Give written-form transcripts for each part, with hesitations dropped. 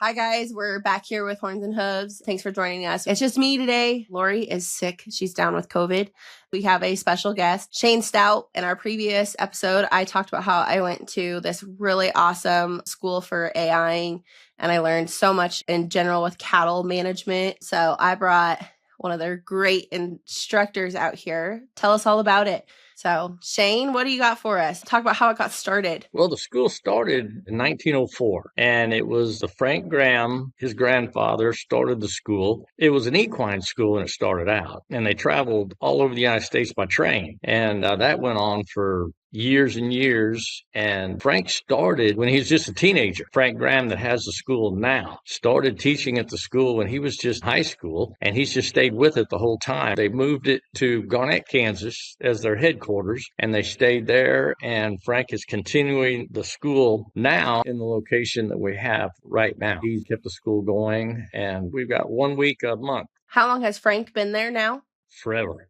Hi guys, we're back here with Horns N Hooves. Thanks for joining us. It's just me today. Lori is sick. She's down with COVID. We have a special guest, Shane Stout. In our previous episode, I talked about how I went to this really awesome school for AIing, and I learned so much in general with cattle management. So I brought one of their great instructors out here. Tell us all about it. So, Shane, what do you got for us? Talk about how it got started. Well, the school started in 1904, and it was the Frank Graham, his grandfather, started the school. It was an equine school when it started out, and they traveled all over the United States by train. And that went on for years and years. And Frank started when he was just a teenager. Frank Graham, that has the school now, started teaching at the school when he was just high school, and he's just stayed with it the whole time. They moved it to Garnett, Kansas as their headquarters, and they stayed there. And Frank is continuing the school now in the location that we have right now. He's kept the school going, and we've got 1 week a month. How long has Frank been there now? Forever.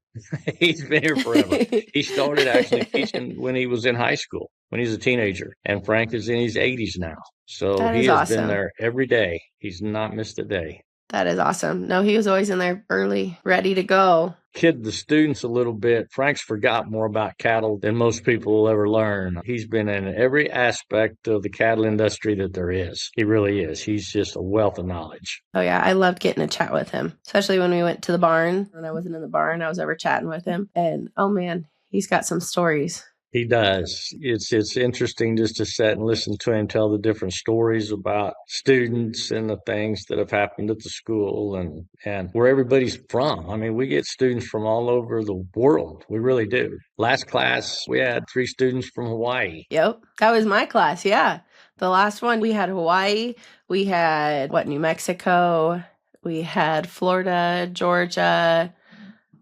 He's been here forever. He started actually teaching when he was in high school, when he was a teenager. And Frank is in his 80s now. So he has been there every day. He's not missed a day. That is awesome. No, he was always in there early, ready to go. Kid the students a little bit. Frank's forgot more about cattle than most people will ever learn. He's been in every aspect of the cattle industry that there is. He really is. He's just a wealth of knowledge. Oh, yeah. I loved getting to chat with him, especially when we went to the barn. When I wasn't in the barn, I was over chatting with him. And, oh, man, he's got some stories. He does. It's interesting just to sit and listen to him tell the different stories about students and the things that have happened at the school and where everybody's from. I mean, we get students from all over the world. We really do. Last class, we had 3 students from Hawaii. Yep. That was my class. Yeah. The last one, we had Hawaii. We had, New Mexico. We had Florida, Georgia,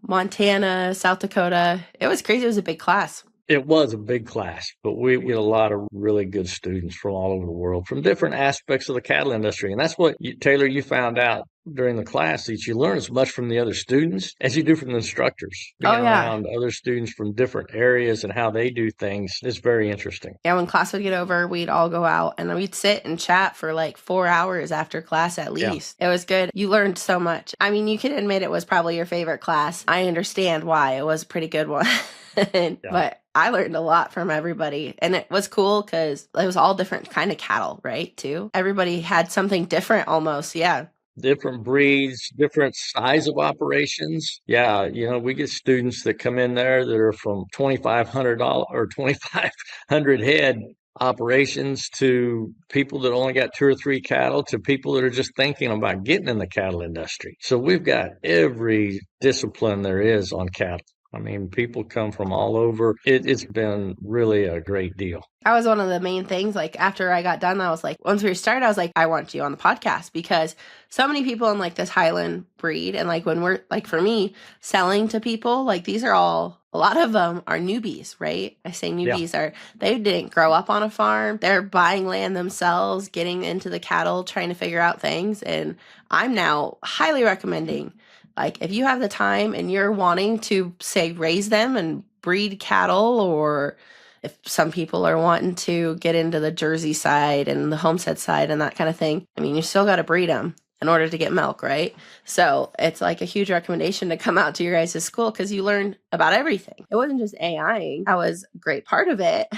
Montana, South Dakota. It was crazy. It was a big class. It was a big class, but we get a lot of really good students from all over the world, from different aspects of the cattle industry. And that's what, Taylor, you found out during the class, that you learn as much from the other students as you do from the instructors. Being around other students from different areas and how they do things is very interesting. Yeah, when class would get over, we'd all go out and we'd sit and chat for like 4 hours after class at least. Yeah. It was good. You learned so much. I mean, you could admit it was probably your favorite class. I understand why. It was a pretty good one. But I learned a lot from everybody, and it was cool because it was all different kind of cattle, right, too? Everybody had something different almost, yeah. Different breeds, different size of operations. Yeah, we get students that come in there that are from $2,500 or 2,500 head operations to people that only got 2 or 3 cattle to people that are just thinking about getting in the cattle industry. So we've got every discipline there is on cattle. I mean, people come from all over. It's been really a great deal. That was one of the main things. Like, after I got done, I was like, once we started, I was like, I want you on the podcast, because so many people in like this Highland breed, and like when we're like, for me, selling to people, like these are all, a lot of them are newbies, right? I say newbies they didn't grow up on a farm. They're buying land themselves, getting into the cattle, trying to figure out things. And I'm now highly recommending, like, if you have the time and you're wanting to, say, raise them and breed cattle, or if some people are wanting to get into the Jersey side and the homestead side and that kind of thing, I mean, you still got to breed them in order to get milk, right? So it's like a huge recommendation to come out to your guys' school, because you learn about everything. It wasn't just AIing. That was a great part of it,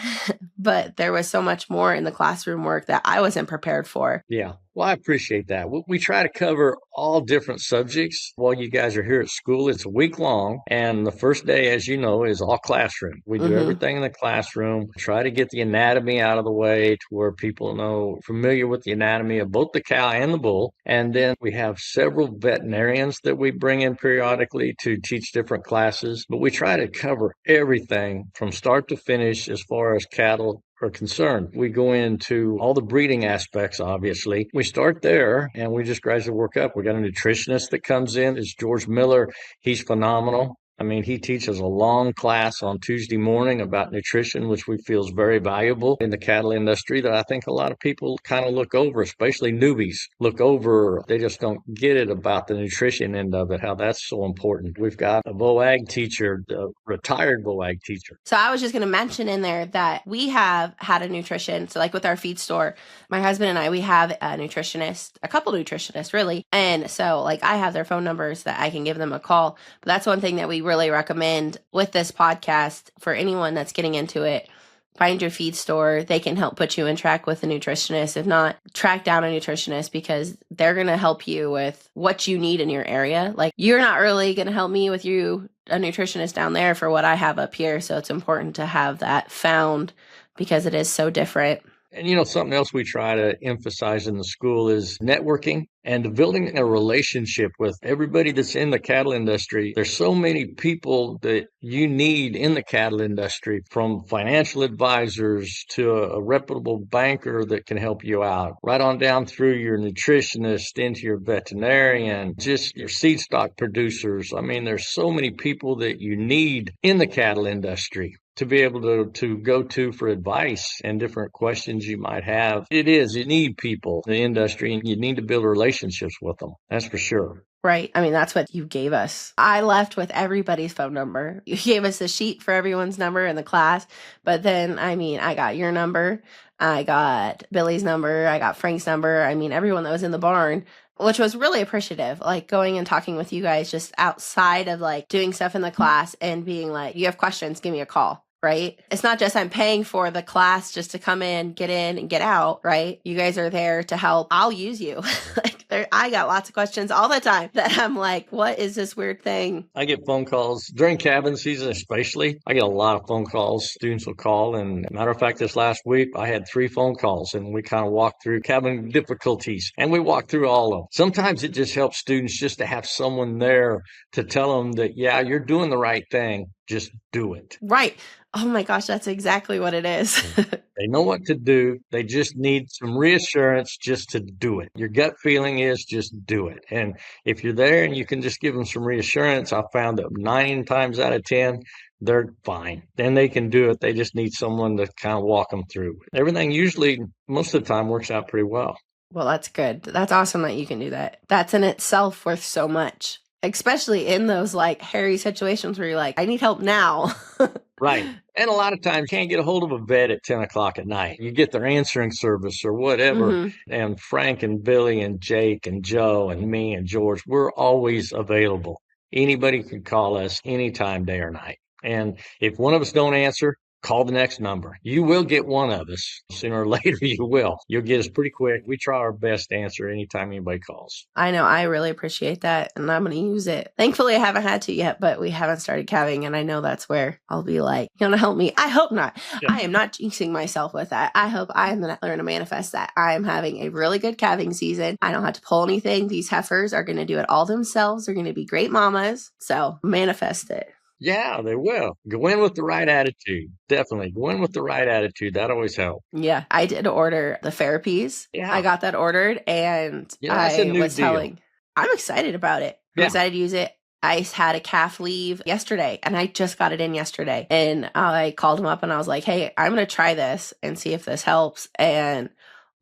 but there was so much more in the classroom work that I wasn't prepared for. Yeah. Well, I appreciate that. We try to cover all different subjects while you guys are here at school. It's a week long, and the first day, as you know, is all classroom. We do everything in the classroom, try to get the anatomy out of the way to where people know, familiar with the anatomy of both the cow and the bull. And then we have several veterinarians that we bring in periodically to teach different classes. But we try to cover everything from start to finish as far as cattle are concerned. We go into all the breeding aspects, obviously. We start there and we just gradually work up. We got a nutritionist that comes in. It's George Miller. He's phenomenal. I mean, he teaches a long class on Tuesday morning about nutrition, which we feel is very valuable in the cattle industry that I think a lot of people kind of look over, especially newbies look over. They just don't get it about the nutrition end of it, how that's so important. We've got a VOAG teacher, a retired VOAG teacher. So I was just going to mention in there that we have had a nutrition. So like with our feed store, my husband and I, we have a nutritionist, a couple nutritionists really. And so like I have their phone numbers that I can give them a call. But that's one thing that we really recommend with this podcast for anyone that's getting into it. Find your feed store. They can help put you in track with a nutritionist. If not, track down a nutritionist because they're going to help you with what you need in your area. Like you're not really going to help me with a nutritionist down there for what I have up here. So it's important to have that found because it is so different. And something else we try to emphasize in the school is networking and building a relationship with everybody that's in the cattle industry. There's so many people that you need in the cattle industry, from financial advisors to a reputable banker that can help you out, right on down through your nutritionist into your veterinarian, just your seed stock producers. I mean, there's so many people that you need in the cattle industry to be able to go to for advice and different questions you might have. You need people in the industry and you need to build relationships with them. That's for sure. Right. I mean, that's what you gave us. I left with everybody's phone number. You gave us a sheet for everyone's number in the class. But then, I mean, I got your number. I got Billy's number. I got Frank's number. I mean, everyone that was in the barn, which was really appreciative. Like going and talking with you guys just outside of like doing stuff in the class and being like, you have questions, give me a call. Right? It's not just I'm paying for the class just to come in and get out, right? You guys are there to help. I'll use you. I got lots of questions all the time that I'm like, what is this weird thing? I get phone calls during calving season, especially. I get a lot of phone calls. Students will call. And matter of fact, this last week, I had 3 phone calls and we kind of walked through calving difficulties and we walked through all of them. Sometimes it just helps students just to have someone there to tell them that, yeah, you're doing the right thing. Just do it. Right. Oh my gosh, that's exactly what it is. They know what to do. They just need some reassurance just to do it. Your gut feeling is just do it. And if you're there and you can just give them some reassurance, I found that 9 times out of 10, they're fine. Then they can do it. They just need someone to kind of walk them through. Everything usually, most of the time, works out pretty well. Well, that's good. That's awesome that you can do that. That's in itself worth so much. Especially in those like hairy situations where you're like, I need help now. Right. And a lot of times you can't get a hold of a vet at 10 o'clock at night. You get their answering service or whatever. Mm-hmm. And Frank and Billy and Jake and Joe and me and George, we're always available. Anybody can call us anytime, day or night. And if one of us don't answer, call the next number. You will get one of us. Sooner or later, you will. You'll get us pretty quick. We try our best to answer anytime anybody calls. I know. I really appreciate that. And I'm going to use it. Thankfully, I haven't had to yet, but we haven't started calving. And I know that's where I'll be like, you want to help me? I hope not. Yeah. I am not jinxing myself with that. I hope I am going to learn to manifest that. I am having a really good calving season. I don't have to pull anything. These heifers are going to do it all themselves. They're going to be great mamas. So manifest it. Yeah, they will. Go in with the right attitude. Definitely. Go in with the right attitude. That always helps. Yeah. I did order the therapies. Yeah. I got that ordered and I was telling, I'm excited about it. I'm excited to use it. I had a calf leave yesterday and I just got it in yesterday. And I called him up and I was like, hey, I'm going to try this and see if this helps. And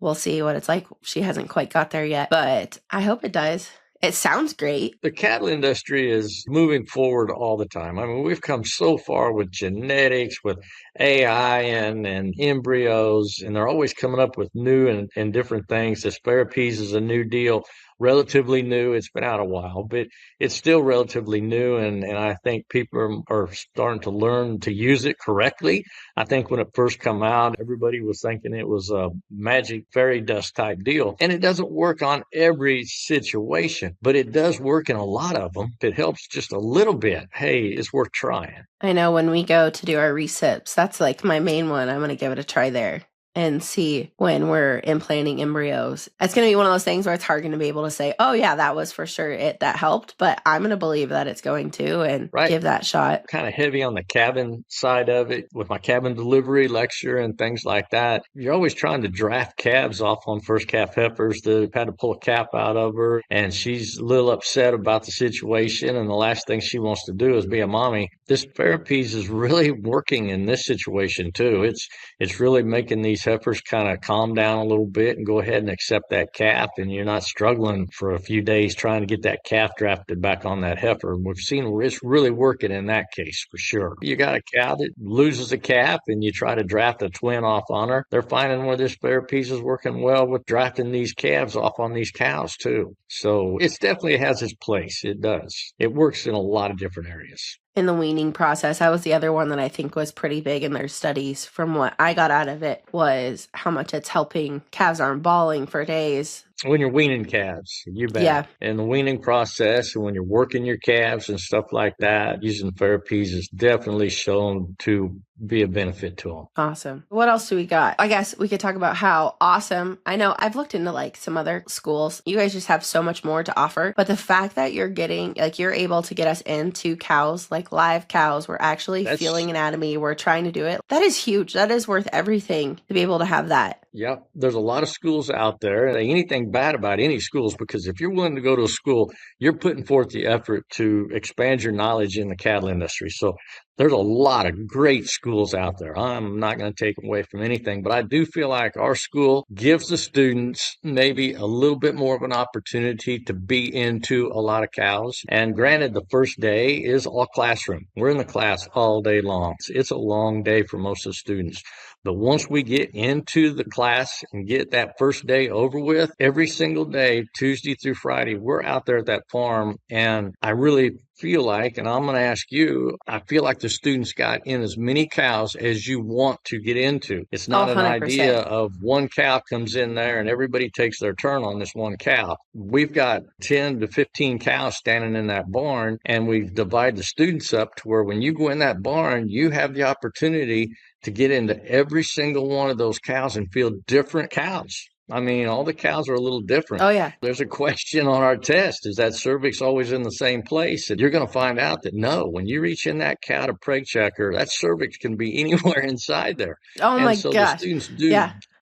we'll see what it's like. She hasn't quite got there yet, but I hope it does. It sounds great. The cattle industry is moving forward all the time. I mean, we've come so far with genetics, with AI and embryos, and they're always coming up with new and different things. This therapies is a new deal, relatively new. It's been out a while, but it's still relatively new. And I think people are starting to learn to use it correctly. I think when it first came out, everybody was thinking it was a magic fairy dust type deal. And it doesn't work on every situation, but it does work in a lot of them. It helps just a little bit. Hey, it's worth trying. I know when we go to do our recips, that's like my main one. I'm going to give it a try there. and see when we're implanting embryos. It's going to be one of those things where it's hard going to be able to say, oh yeah, that was for sure it that helped, but I'm going to believe that it's going to and give that shot. Kind of heavy on the cabin side of it with my cabin delivery lecture and things like that. You're always trying to draft calves off on first calf heifers that have had to pull a calf out of her, and she's a little upset about the situation, and the last thing she wants to do is be a mommy. This therapies is really working in this situation too. It's really making these heifers kind of calm down a little bit and go ahead and accept that calf, and you're not struggling for a few days trying to get that calf drafted back on that heifer. We've seen where it's really working in that case for sure. You got a cow that loses a calf and you try to draft a twin off on her. They're finding where this therapies is working well with drafting these calves off on these cows too. So it definitely has its place. It does. It works in a lot of different areas. In the weaning process, that was the other one that I think was pretty big in their studies. From what I got out of it was how much it's helping calves aren't bawling for days. When you're weaning calves, you bet. Yeah. In the weaning process, and when you're working your calves and stuff like that, using therapies is definitely shown to be a benefit to them. Awesome. What else do we got? I guess we could talk about how awesome. I know I've looked into like some other schools. You guys just have so much more to offer. But the fact that you're getting, like, you're able to get us into cows, like live cows, we're actually feeling anatomy, we're trying to do it. That is huge. That is worth everything to be able to have that. Yep. There's a lot of schools out there. And anything bad about any schools, because if you're willing to go to a school, you're putting forth the effort to expand your knowledge in the cattle industry. So there's a lot of great schools out there. I'm not going to take away from anything, but I do feel like our school gives the students maybe a little bit more of an opportunity to be into a lot of cows. And granted, the first day is all classroom. We're in the class all day long. It's a long day for most of the students. But once we get into the class and get that first day over with, every single day, Tuesday through Friday, we're out there at that farm. And I really feel like, and I'm going to ask you, I feel like the students got in as many cows as you want to get into. It's not an idea of one cow comes in there and everybody takes their turn on this one cow. We've got 10 to 15 cows standing in that barn, and we've divided the students up to where when you go in that barn, you have the opportunity to get into every single one of those cows and feel different cows. I mean, all the cows are a little different. Oh, yeah. There's a question on our test. Is that cervix always in the same place? And you're going to find out that no, when you reach in that cow to preg checker, that cervix can be anywhere inside there. Oh, my gosh. The students do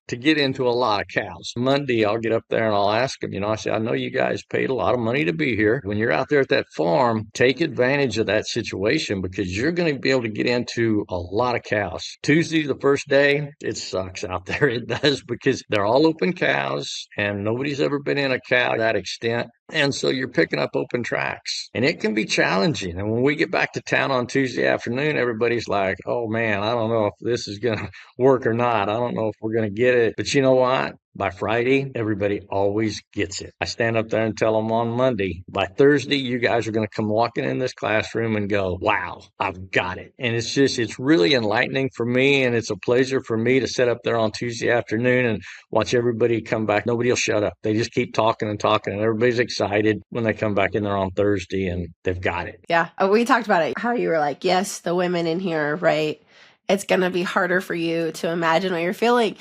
to get into a lot of cows. Monday, I'll get up there and I'll ask them, I say, I know you guys paid a lot of money to be here. When you're out there at that farm, take advantage of that situation because you're going to be able to get into a lot of cows. Tuesday, the first day, it sucks out there. It does because they're all open cows and nobody's ever been in a cow to that extent. And so you're picking up open tracks and it can be challenging. And when we get back to town on Tuesday afternoon, everybody's like, oh man, I don't know if this is going to work or not. I don't know if we're going to get it. But you know what? By Friday, everybody always gets it. I stand up there and tell them on Monday, by Thursday, you guys are going to come walking in this classroom and go, wow, I've got it. And it's really enlightening for me. And it's a pleasure for me to sit up there on Tuesday afternoon and watch everybody come back. Nobody will shut up. They just keep talking and talking. And everybody's excited when they come back in there on Thursday and they've got it. Yeah. We talked about it, how you were like, yes, the women in here, right? It's going to be harder for you to imagine what you're feeling.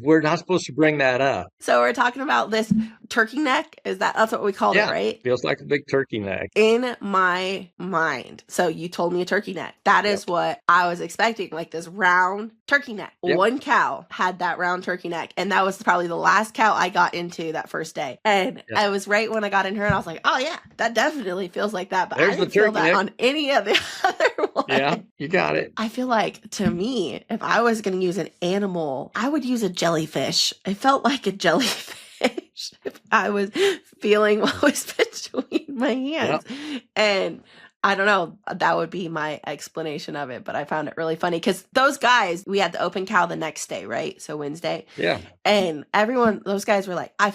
We're not supposed to bring that up. So we're talking about this turkey neck. That's what we called it, right? Feels like a big turkey neck. In my mind. So you told me a turkey neck. That is what I was expecting, like this round turkey neck. Yep. One cow had that round turkey neck. And that was probably the last cow I got into that first day. And I was right when I got in her and I was like, oh yeah, that definitely feels like that. But I didn't feel that on any of the other ones. Yeah, you got it. I feel like, to me, if I was going to use an animal, I would use a jellyfish. It felt like a jellyfish if I was feeling what was between my hands. Yep. And I don't know, that would be my explanation of it, but I found it really funny because those guys, we had the open cow the next day, right? So Wednesday. Yeah. And those guys were like, I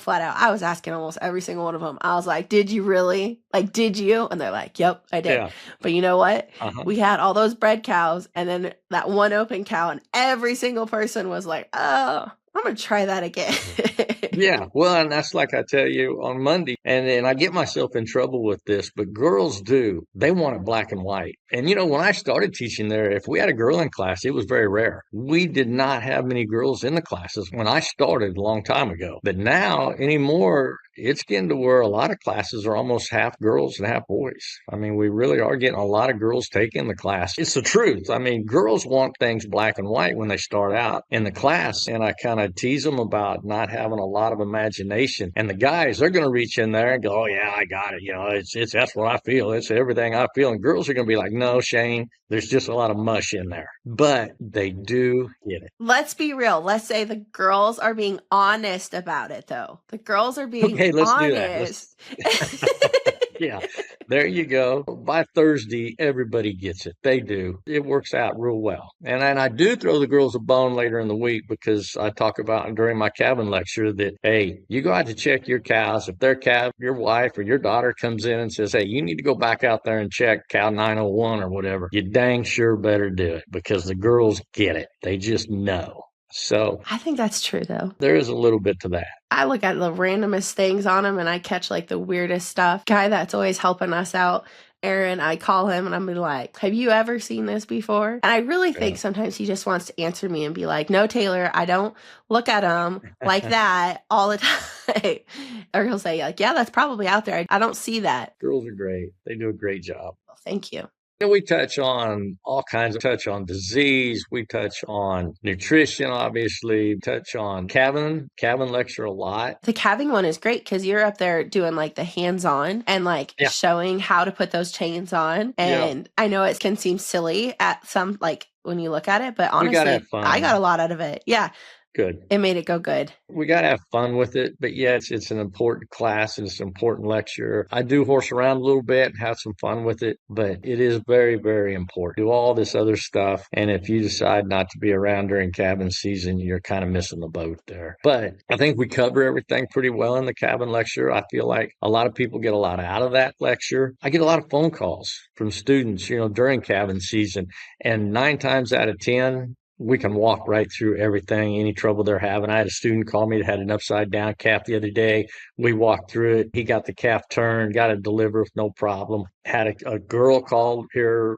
was asking almost every single one of them. I was like, did you really? Like, did you? And they're like, yep, I did. Yeah. But you know what? We had all those bred cows and then that one open cow and every single person was like, oh, I'm going to try that again. Yeah, well, and that's like I tell you on Monday, and I get myself in trouble with this, but girls do. They want it black and white. And when I started teaching there, if we had a girl in class, it was very rare. We did not have many girls in the classes when I started a long time ago. But now anymore, it's getting to where a lot of classes are almost half girls and half boys. I mean, we really are getting a lot of girls taking the class. It's the truth. I mean, girls want things black and white when they start out in the class. And I kind of tease them about not having a lot of imagination. And the guys, they're going to reach in there and go, oh, yeah, I got it. It's that's what I feel. It's everything I feel. And girls are going to be like, no, Shane, there's just a lot of mush in there. But they do get it. Let's be real. Let's say the girls are being honest about it, though. The girls are being Okay, let's honest. do that. Yeah, there you go. By Thursday, everybody gets it. They do. It works out real well. And I do throw the girls a bone later in the week because I talk about during my cabin lecture that, hey, you go out to check your cows. If their cow, your wife or your daughter comes in and says, hey, you need to go back out there and check cow 901 or whatever, you dang sure better do it because the girls get it. They just know. So I think that's true, though. There is a little bit to that. I look at the randomest things on him and I catch like the weirdest stuff. Guy that's always helping us out, Aaron, I call him and I'm like, have you ever seen this before? And I really think sometimes he just wants to answer me and be like, no, Taylor, I don't look at him like that all the time. Or he'll say like, yeah, that's probably out there. I don't see that. Girls are great. They do a great job. Well, thank you. We touch on all kinds of touch on disease. We touch on nutrition, obviously, touch on cabin lecture a lot. The calving one is great because you're up there doing like the hands-on and like showing how to put those chains on. And I know it can seem silly at some, like when you look at it, but honestly, I got a lot out of it. Yeah. Good. It made it go good. We got to have fun with it. But yeah, it's an important class and it's an important lecture. I do horse around a little bit and have some fun with it, but it is very, very important. Do all this other stuff. And if you decide not to be around during cabin season, you're kind of missing the boat there. But I think we cover everything pretty well in the cabin lecture. I feel like a lot of people get a lot out of that lecture. I get a lot of phone calls from students, during cabin season. And 9 times out of 10, we can walk right through everything, any trouble they're having. I had a student call me that had an upside down calf the other day. We walked through it. He got the calf turned, got it delivered with no problem. Had a girl called here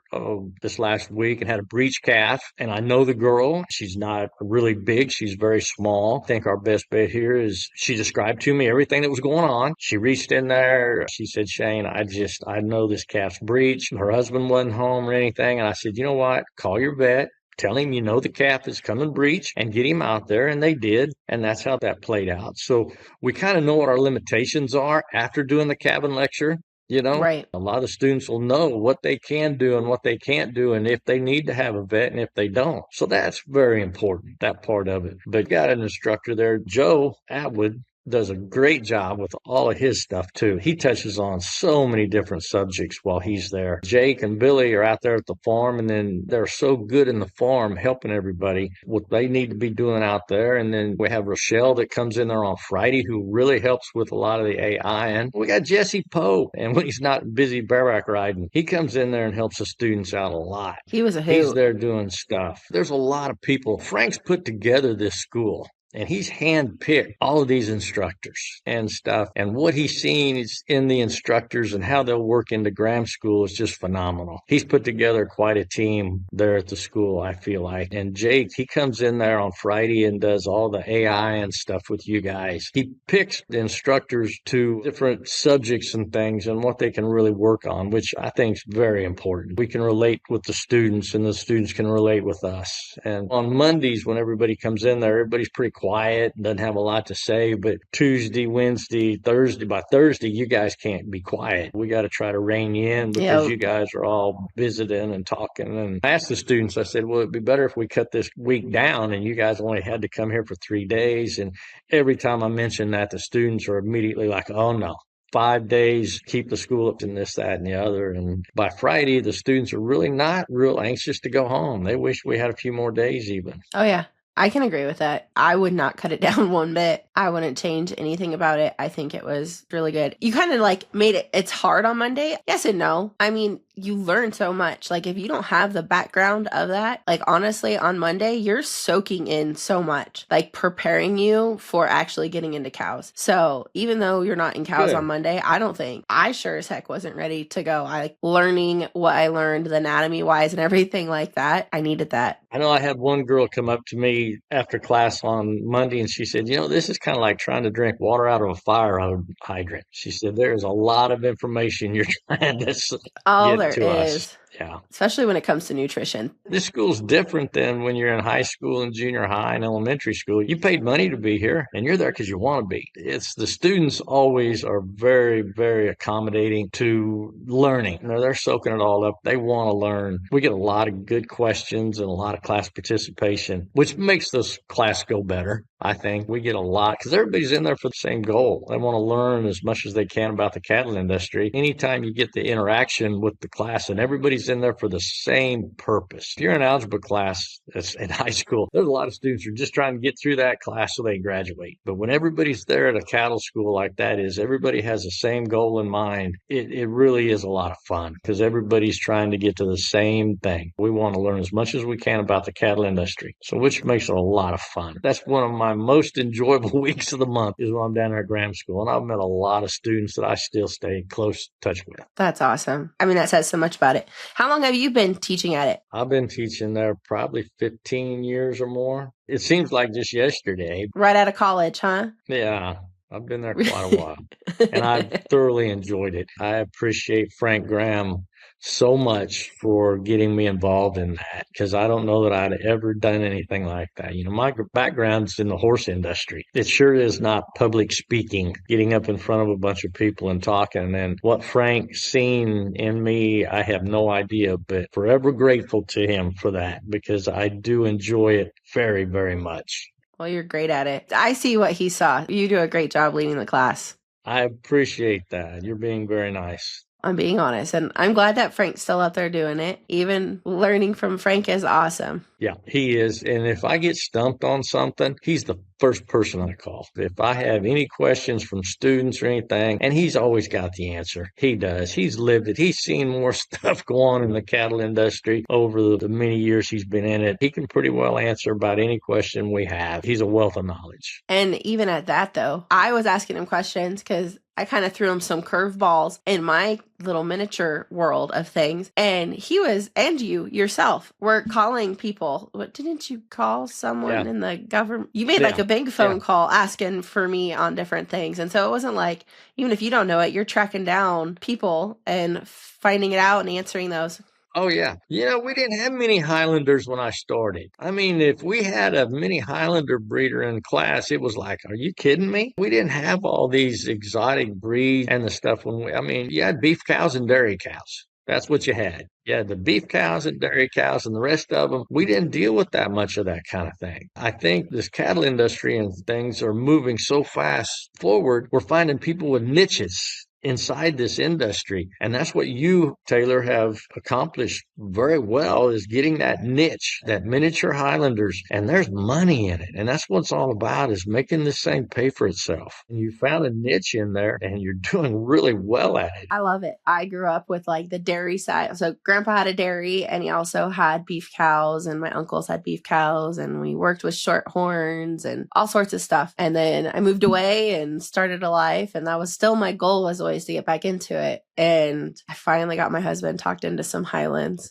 this last week and had a breech calf. And I know the girl. She's not really big. She's very small. I think our best bet here is she described to me everything that was going on. She reached in there. She said, Shane, I know this calf's breech. Her husband wasn't home or anything. And I said, you know what? Call your vet. Tell him, the calf is coming breech and get him out there. And they did. And that's how that played out. So we kind of know what our limitations are after doing the cabin lecture. Right. A lot of students will know what they can do and what they can't do. And if they need to have a vet and if they don't. So that's very important, that part of it. But got an instructor there, Joe Atwood, does a great job with all of his stuff too. He touches on so many different subjects while he's there. Jake and Billy are out there at the farm, and then they're so good in the farm helping everybody what they need to be doing out there. And then we have Rochelle that comes in there on Friday who really helps with a lot of the AI. And we got Jesse Poe, and when he's not busy bareback riding, he comes in there and helps the students out a lot. He was a hoot. He's there doing stuff. There's a lot of people. Frank's put together this school. And he's handpicked all of these instructors and stuff. And what he's seen is in the instructors and how they'll work into Graham School is just phenomenal. He's put together quite a team there at the school, I feel like. And Jake, he comes in there on Friday and does all the AI and stuff with you guys. He picks the instructors to different subjects and things and what they can really work on, which I think is very important. We can relate with the students and the students can relate with us. And on Mondays, when everybody comes in there, everybody's pretty quiet, doesn't have a lot to say, but Tuesday, Wednesday, Thursday, by Thursday, you guys can't be quiet. We got to try to rein you in because you guys are all visiting and talking. And I asked the students, I said, well, it'd be better if we cut this week down and you guys only had to come here for 3 days. And every time I mention that, the students are immediately like, oh no. 5 days, keep the school up and this, that, and the other. And by Friday, the students are really not real anxious to go home. They wish we had a few more days even. Oh, yeah. I can agree with that. I would not cut it down one bit. I wouldn't change anything about it. I think it was really good. You kind of like made it's hard on Monday. Yes and no. I mean, you learn so much. Like if you don't have the background of that, like honestly, on Monday, you're soaking in so much, like preparing you for actually getting into cows. So even though you're not in cows on Monday, I sure as heck wasn't ready to go. I like learning what I learned, the anatomy wise and everything like that. I needed that. I know I had one girl come up to me after class on Monday and she said, this is kind of like trying to drink water out of a fire hydrant. She said, there is a lot of information you're trying to get to us. Yeah. Especially when it comes to nutrition. This school's different than when you're in high school and junior high and elementary school. You paid money to be here and you're there because you want to be. It's the students always are very, very accommodating to learning. They're soaking it all up. They want to learn. We get a lot of good questions and a lot of class participation, which makes this class go better. I think we get a lot because everybody's in there for the same goal. They want to learn as much as they can about the cattle industry. Anytime you get the interaction with the class and everybody's in there for the same purpose. If you're in algebra class in high school, there's a lot of students who are just trying to get through that class so they graduate. But when everybody's there at a cattle school like that everybody has the same goal in mind. It really is a lot of fun because everybody's trying to get to the same thing. We want to learn as much as we can about the cattle industry, so which makes it a lot of fun. That's one of my most enjoyable weeks of the month is when I'm down there at Graham School, and I've met a lot of students that I still stay in close touch with. That's awesome. I mean, that says so much about it. How long have you been teaching at it? I've been teaching there probably 15 years or more. It seems like just yesterday. Right out of college, huh? Yeah. I've been there quite a while, and I've thoroughly enjoyed it. I appreciate Frank Graham so much for getting me involved in that because I don't know that I'd ever done anything like that. My background's in the horse industry. It sure is not public speaking, getting up in front of a bunch of people and talking. And what Frank's seen in me, I have no idea, but forever grateful to him for that because I do enjoy it very, very much. Well, you're great at it. I see what he saw. You do a great job leading the class. I appreciate that. You're being very nice. I'm being honest, and I'm glad that Frank's still out there doing it. Even learning from Frank is awesome. Yeah, he is. And if I get stumped on something, he's the first person I call. If I have any questions from students or anything, and he's always got the answer. He does. He's lived it. He's seen more stuff go on in the cattle industry over the many years he's been in it. He can pretty well answer about any question we have. He's a wealth of knowledge. And even at that, though, I was asking him questions because I kind of threw him some curveballs in my little miniature world of things. And you yourself were calling people. What didn't you call someone in the government? You made like a big phone call asking for me on different things. And so it wasn't like, even if you don't know it, you're tracking down people and finding it out and answering those. Oh, yeah. We didn't have many Highlanders when I started. I mean, if we had a mini Highlander breeder in class, it was like, are you kidding me? We didn't have all these exotic breeds and the stuff you had beef cows and dairy cows. That's what you had. You had the beef cows and dairy cows and the rest of them. We didn't deal with that much of that kind of thing. I think this cattle industry and things are moving so fast forward. We're finding people with niches inside this industry. And that's what you, Taylor, have accomplished very well is getting that niche, that miniature Highlanders. And there's money in it. And that's what it's all about is making this thing pay for itself. And you found a niche in there and you're doing really well at it. I love it. I grew up with like the dairy side. So grandpa had a dairy and he also had beef cows and my uncles had beef cows and we worked with short horns and all sorts of stuff. And then I moved away and started a life. And that was still my goal was always to get back into it. And I finally got my husband talked into some Highlands.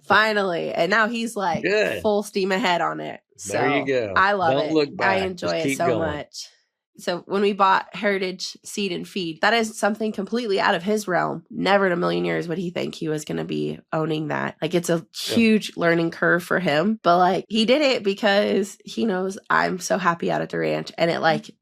Finally. And now he's like full steam ahead on it. So there you go. I love Don't it. Look back. I enjoy it so much. So when we bought Heritage Seed and Feed, that is something completely out of his realm. Never in a million years would he think he was going to be owning that. Like it's a huge learning curve for him, but like he did it because he knows I'm so happy out at the ranch and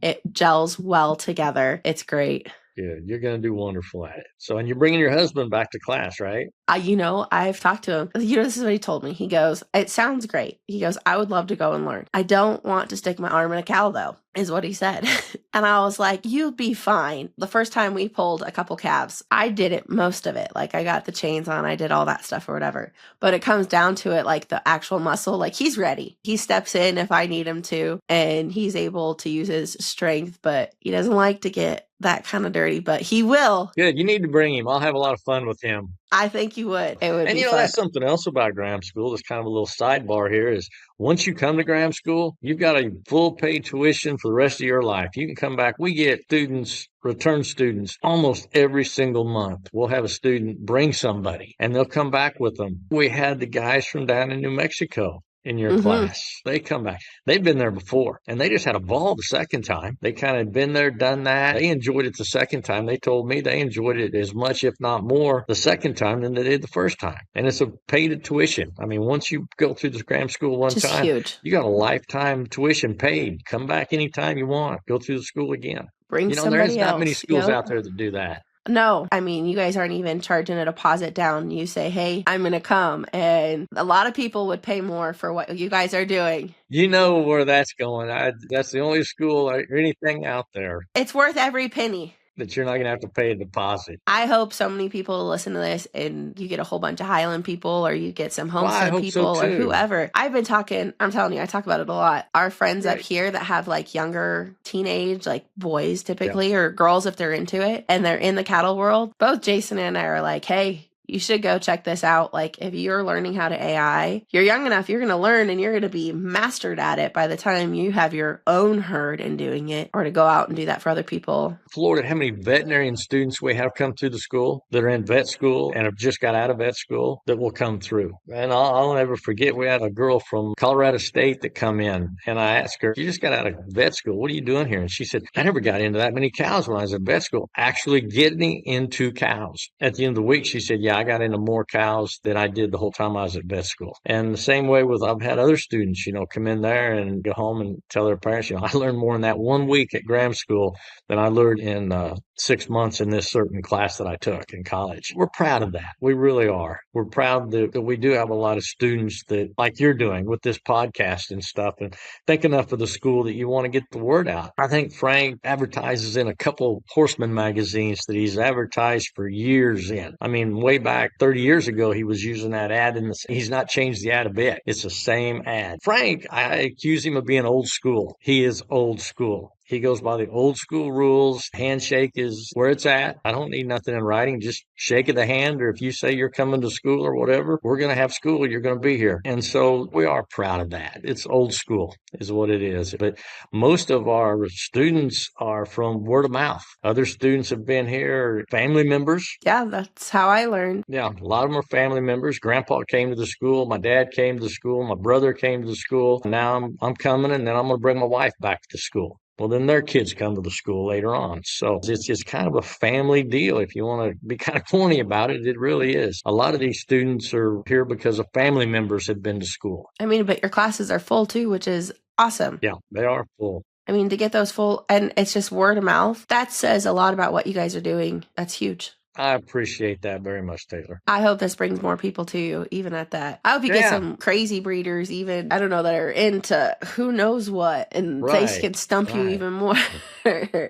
it gels well together. It's great. Good. You're going to do wonderful at it. So, and you're bringing your husband back to class, right? I've talked to him. This is what he told me. He goes, it sounds great. He goes, I would love to go and learn. I don't want to stick my arm in a cow, though, is what he said. And I was like, you'll be fine. The first time we pulled a couple calves, I did it, most of it. Like, I got the chains on, I did all that stuff or whatever. But it comes down to it, like the actual muscle, like he's ready. He steps in if I need him to, and he's able to use his strength, but he doesn't like to get that kind of dirty, but he will. Good. You need to bring him. I'll have a lot of fun with him. I think you would. It would And be fun. that's something else about Graham School. That's kind of a little sidebar here is once you come to Graham School, you've got a full paid tuition for the rest of your life. You can come back. We get students, return students, almost every single month. We'll have a student bring somebody and they'll come back with them. We had the guys from down in New Mexico in your class. They come back. They've been there before and they just had a ball the second time. They kind of been there, done that. They enjoyed it the second time. They told me they enjoyed it as much, if not more, the second time than they did the first time. And it's a paid tuition. I mean, once you go through this Graham School one time, huge. You got a lifetime tuition paid. Come back anytime you want. Go through the school again. Bring somebody there's not else, many schools out there that do that. No, I mean, you guys aren't even charging a deposit down. You say, hey, I'm going to come. And a lot of people would pay more for what you guys are doing. You know where that's going. That's the only school or anything out there. It's worth every penny. That you're not going to have to pay a deposit. I hope so many people listen to this and you get a whole bunch of Highland people or you get some homestead people or whoever. I've been talking, I'm telling you, I talk about it a lot. Our friends up here that have like younger teenage, like boys typically, or girls if they're into it and they're in the cattle world, both Jason and I are like, hey, you should go check this out. Like, if you're learning how to AI, you're young enough, you're going to learn and you're going to be mastered at it by the time you have your own herd in doing it, or to go out and do that for other people. Florida, how many veterinarian students we have come through the school that are in vet school and have just got out of vet school that will come through. And I'll never forget, we had a girl from Colorado State that come in, and I asked her, you just got out of vet school. What are you doing here? And she said, I never got into that many cows when I was in vet school. Actually getting into cows. At the end of the week, she said, yeah, I got into more cows than I did the whole time I was at vet school. And the same way with, I've had other students, come in there and go home and tell their parents, I learned more in that 1 week at Graham School than I learned in 6 months in this certain class that I took in college. We're proud of that. We really are. We're proud that we do have a lot of students that, like you're doing with this podcast and stuff, and think enough of the school that you want to get the word out. I think Frank advertises in a couple Horseman magazines that he's advertised for years in. I mean, way back 30 years ago, he was using that ad, and he's not changed the ad a bit. It's the same ad. Frank, I accuse him of being old school. He is old school. He goes by the old school rules. Handshake is where it's at. I don't need nothing in writing. Just shake of the hand, or if you say you're coming to school or whatever, we're going to have school. You're going to be here. And so we are proud of that. It's old school is what it is. But most of our students are from word of mouth. Other students have been here, family members. Yeah, that's how I learned. Yeah, a lot of them are family members. Grandpa came to the school. My dad came to the school. My brother came to the school. Now I'm coming, and then I'm going to bring my wife back to school. Well, then their kids come to the school later on. So it's just kind of a family deal. If you want to be kind of corny about it, it really is. A lot of these students are here because of family members have been to school. I mean, but your classes are full too, which is awesome. Yeah, they are full. I mean, to get those full, and it's just word of mouth, that says a lot about what you guys are doing. That's huge. I appreciate that very much, Taylor. I hope this brings more people to you, even at that. I hope you get some crazy breeders, even, I don't know, that are into who knows what, and they can stump you even more.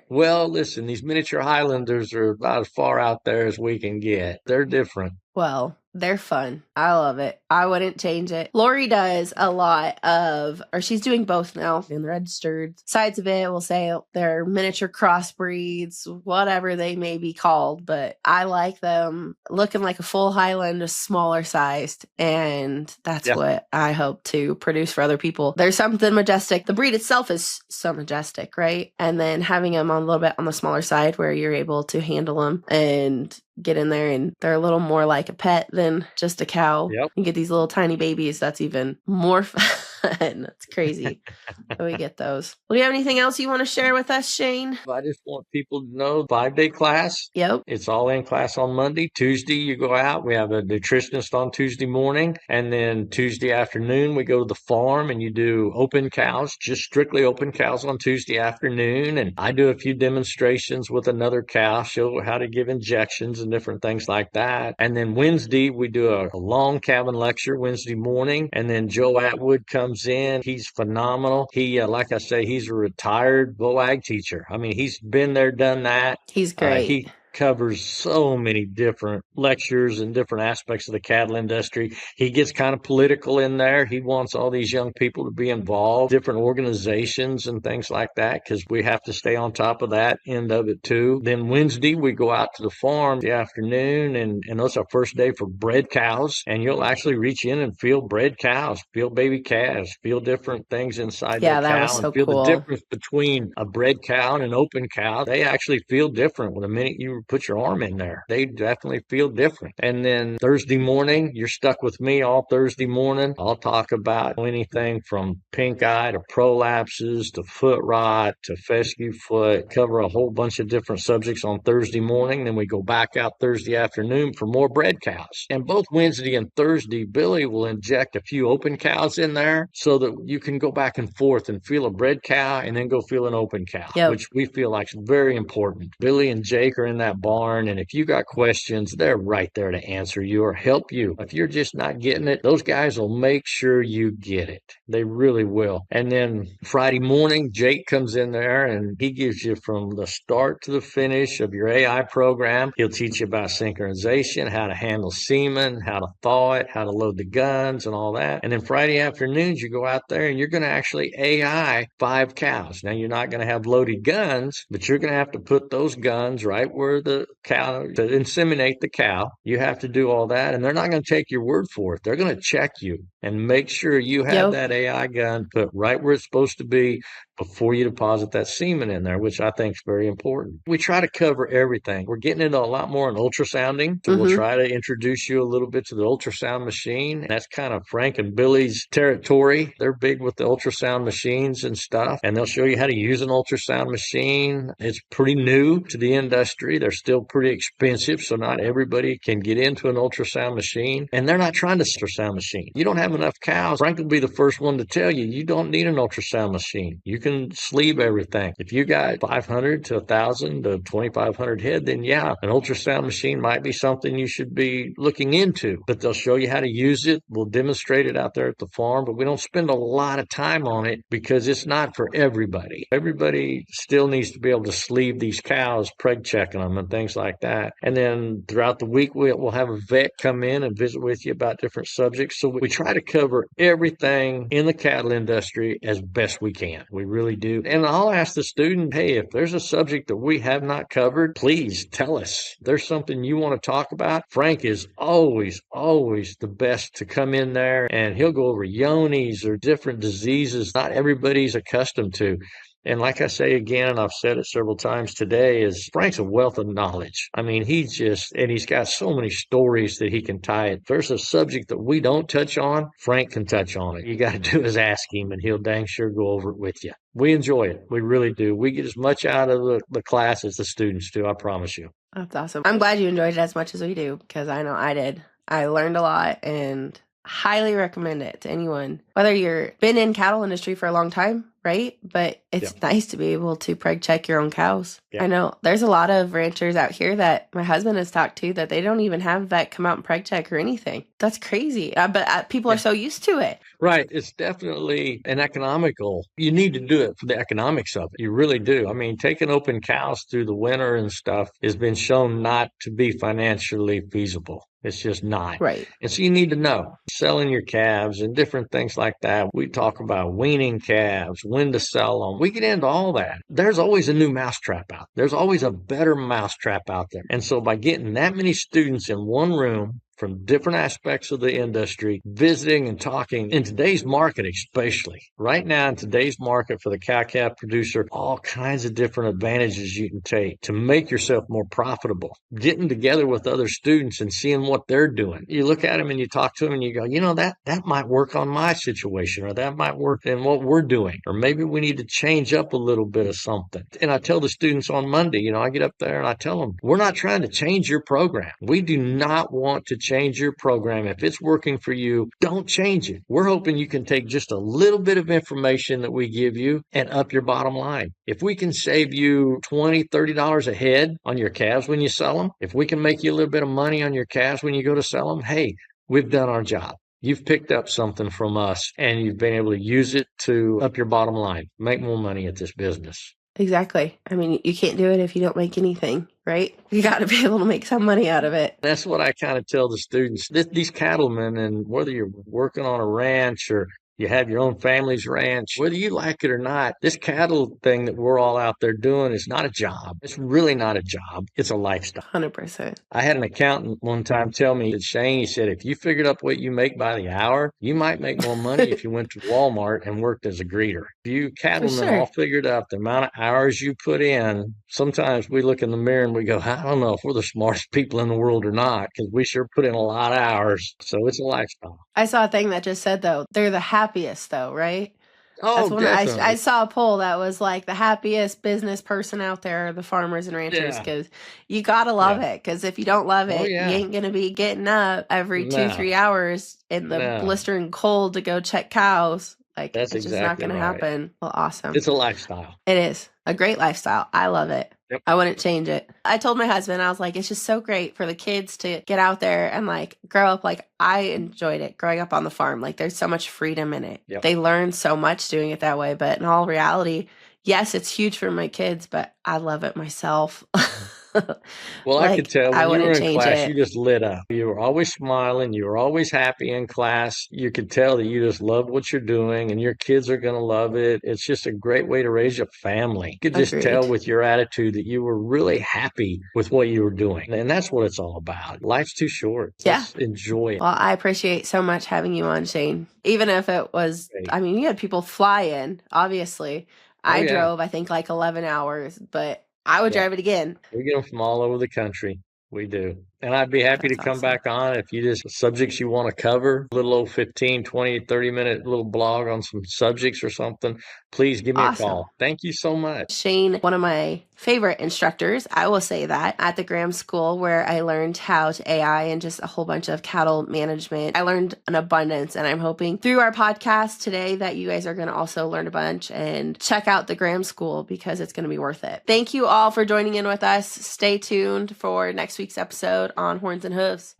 Well, listen, these miniature Highlanders are about as far out there as we can get. They're different. Well, they're fun. I love it. I wouldn't change it. Lori does a lot of, or she's doing both now in the registered sides of it. We'll say they're miniature crossbreeds, whatever they may be called, but I like them looking like a full Highland, just smaller sized. And that's what I hope to produce for other people. There's something majestic. The breed itself is so majestic, right? And then having them on a little bit on the smaller side where you're able to handle them and get in there, and they're a little more like a pet than just a cow. Yep. You get these little tiny babies. That's even more fun. That's crazy. We get those. Well, do you have anything else you want to share with us, Shane? I just want people to know 5-day class. Yep. It's all in class on Monday. Tuesday, you go out. We have a nutritionist on Tuesday morning. And then Tuesday afternoon, we go to the farm and you do open cows, just strictly open cows on Tuesday afternoon. And I do a few demonstrations with another cow, show how to give injections and and different things like that. And then Wednesday, we do a long Calvin lecture Wednesday morning. And then Joe Atwood comes in. He's phenomenal. He, like I say, he's a retired ag teacher. I mean, he's been there, done that. He's great. He covers so many different lectures and different aspects of the cattle industry. He gets kind of political in there. He wants all these young people to be involved, different organizations and things like that, because we have to stay on top of that end of it too. Then Wednesday, we go out to the farm the afternoon, and that's our first day for bred cows. And you'll actually reach in and feel bred cows, feel baby calves, feel different things inside the cow, and feel the difference between a bred cow and an open cow. They actually feel different when the minute you put your arm in there. They definitely feel different. And then Thursday morning, you're stuck with me all Thursday morning. I'll talk about anything from pink eye to prolapses to foot rot to fescue foot, cover a whole bunch of different subjects on Thursday morning. Then we go back out Thursday afternoon for more bred cows. And both Wednesday and Thursday, Billy will inject a few open cows in there so that you can go back and forth and feel a bred cow and then go feel an open cow, which we feel like is very important. Billy and Jake are in that barn, and if you got questions, they're right there to answer you or help you. If you're just not getting it, those guys will make sure you get it. They really will. And then Friday morning, Jake comes in there and he gives you from the start to the finish of your AI program. He'll teach you about synchronization, how to handle semen, how to thaw it, how to load the guns and all that. And then Friday afternoons, you go out there and you're going to actually AI 5 cows. Now, you're not going to have loaded guns, but you're going to have to put those guns right where the cow, to inseminate the cow. You have to do all that, and they're not going to take your word for it. They're going to check you and make sure you have that AI gun put right where it's supposed to be before you deposit that semen in there, which I think is very important. We try to cover everything. We're getting into a lot more on ultrasounding. So we'll try to introduce you a little bit to the ultrasound machine. And that's kind of Frank and Billy's territory. They're big with the ultrasound machines and stuff, and they'll show you how to use an ultrasound machine. It's pretty new to the industry. They're still pretty expensive, so not everybody can get into an ultrasound machine. And they're not trying to ultrasound machine. You don't have enough cows. Frank will be the first one to tell you, you don't need an ultrasound machine. You can sleeve everything. If you got 500 to 1,000 to 2,500 head, then yeah, an ultrasound machine might be something you should be looking into. But they'll show you how to use it. We'll demonstrate it out there at the farm, but we don't spend a lot of time on it because it's not for everybody. Everybody still needs to be able to sleeve these cows, preg checking them and things like that. And then throughout the week, we'll have a vet come in and visit with you about different subjects. So we try to cover everything in the cattle industry as best we can. We really do. And I'll ask the student, hey, if there's a subject that we have not covered, please tell us. If there's something you want to talk about, Frank is always the best to come in there, and he'll go over yonis or different diseases not everybody's accustomed to. And like I say again, and I've said it several times today, is Frank's a wealth of knowledge. I mean, he's got so many stories that he can tie it. If there's a subject that we don't touch on, Frank can touch on it. You got to do is ask him, and he'll dang sure go over it with you. We enjoy it. We really do. We get as much out of the class as the students do, I promise you. That's awesome. I'm glad you enjoyed it as much as we do, because I know I did. I learned a lot and highly recommend it to anyone, whether you've been in cattle industry for a long time, right? But it's nice to be able to preg check your own cows. I know there's a lot of ranchers out here that my husband has talked to that they don't even have vet come out and preg check or anything. That's crazy. But people are so used to it. Right. It's definitely an economical. You need to do it for the economics of it. You really do. I mean, taking open cows through the winter and stuff has been shown not to be financially feasible. It's just not. Right. And so you need to know selling your calves and different things like that. We talk about weaning calves, when to sell them. We get into all that. There's always a new mousetrap out. There's always a better mousetrap out there. And so by getting that many students in one room from different aspects of the industry, visiting and talking in today's market, especially right now in today's market for the cow-calf producer, all kinds of different advantages you can take to make yourself more profitable. Getting together with other students and seeing what they're doing. You look at them and you talk to them and you go, you know, that might work on my situation, or that might work in what we're doing, or maybe we need to change up a little bit of something. And I tell the students on Monday, I get up there and I tell them, we're not trying to change your program. We do not want to change your program. If it's working for you, don't change it. We're hoping you can take just a little bit of information that we give you and up your bottom line. If we can save you $20, $30 a head on your calves when you sell them, if we can make you a little bit of money on your calves when you go to sell them, hey, we've done our job. You've picked up something from us and you've been able to use it to up your bottom line, make more money at this business. Exactly. I mean, you can't do it if you don't make anything, right? You got to be able to make some money out of it. That's what I kind of tell the students. These cattlemen, and whether you're working on a ranch or you have your own family's ranch, whether you like it or not, this cattle thing that we're all out there doing is not a job. It's really not a job. It's a lifestyle. 100%. I had an accountant one time tell me that, Shane, he said, if you figured up what you make by the hour, you might make more money if you went to Walmart and worked as a greeter. If you cattlemen all figured up the amount of hours you put in, sometimes we look in the mirror and we go, I don't know if we're the smartest people in the world or not, because we sure put in a lot of hours. So it's a lifestyle. I saw a thing that just said, though, they're the happiest, though, right? Oh, definitely. I saw a poll that was like the happiest business person out there are the farmers and ranchers, because you got to love it. Because if you don't love it, you ain't going to be getting up every 2-3 hours in the blistering cold to go check cows. Like, that's it's just not going to happen. Well, awesome. It's a lifestyle. It is a great lifestyle. I love it. Yep. I wouldn't change it. I told my husband, I was like, it's just so great for the kids to get out there and like grow up. Like, I enjoyed it growing up on the farm. Like, there's so much freedom in it. Yep. They learn so much doing it that way. But in all reality, yes, it's huge for my kids, but I love it myself. Well, like, I could tell when you were in class, it. You just lit up. You were always smiling. You were always happy in class. You could tell that you just loved what you're doing, and your kids are going to love it. It's just a great way to raise a family. You could just tell with your attitude that you were really happy with what you were doing. And that's what it's all about. Life's too short. Just enjoy it. Well, I appreciate so much having you on, Shane. Even if it was, I mean, you had people fly in, obviously. I drove, I think, like 11 hours, but I would drive it again. We get them from all over the country. We do. And I'd be happy to come back on if you just subjects you want to cover, a little old 15, 20, 30-minute little blog on some subjects or something. Please give me a call. Thank you so much. Shane, one of my favorite instructors, I will say that, at the Graham School, where I learned how to AI and just a whole bunch of cattle management. I learned an abundance, and I'm hoping through our podcast today that you guys are going to also learn a bunch and check out the Graham School, because it's going to be worth it. Thank you all for joining in with us. Stay tuned for next week's episode on Horns and Hooves.